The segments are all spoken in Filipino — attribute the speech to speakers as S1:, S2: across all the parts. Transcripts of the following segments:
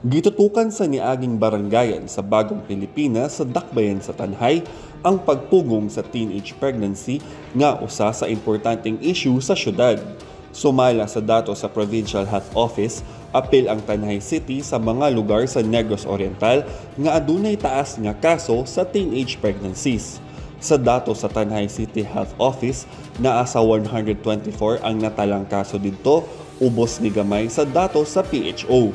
S1: Gitutukan sa niaging barangayan sa Bagong Pilipinas sa Dakbayan sa Tanhay ang pagpugong sa teenage pregnancy nga usa sa importanteng issue sa syudad. Sumala sa dato sa Provincial Health Office, apil ang Tanhay City sa mga lugar sa Negros Oriental nga adunay taas nga kaso sa teenage pregnancies. Sa dato sa Tanhay City Health Office, naa sa 124 ang natalang kaso didto, ubos ni gamay sa dato sa PHO.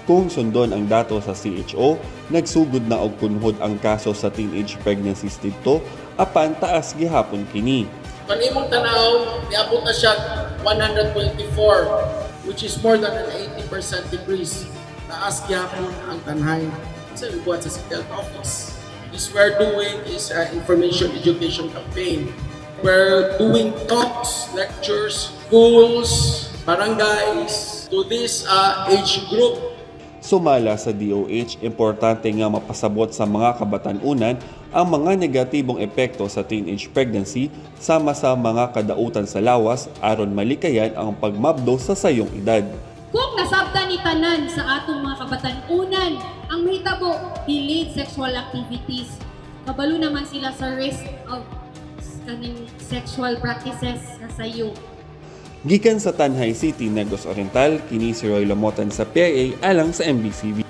S1: Kung sundon ang dato sa CHO, nagsugod na og kunhod ang kaso sa teenage pregnancies didto, apan taas gihapon kini.
S2: Kung imong tanaw, niabot na siya 124, which is more than an 80% decrease. Taas gihapon ang Tanhay. Sa ibuhat sa City Health Office. This we're doing is information education campaign. We're doing talks, lectures, schools, barangays, to this age group.
S1: Sumala sa DOH, importante nga mapasabot sa mga kabatanunan ang mga negatibong epekto sa teenage pregnancy sama sa mga kadautan sa lawas aron malikayan ang pagmabdo sa sayong edad.
S3: Kung nasabtan ni tanan sa atong mga kabatanunan ang mahitabo delayed sexual activities, kabalo naman sila sa risk of kaning sexual practices sa sayo.
S1: Gikan sa Tanhay City, Negros Oriental, kini si Roy Lamotan sa PIA alang sa MBCV.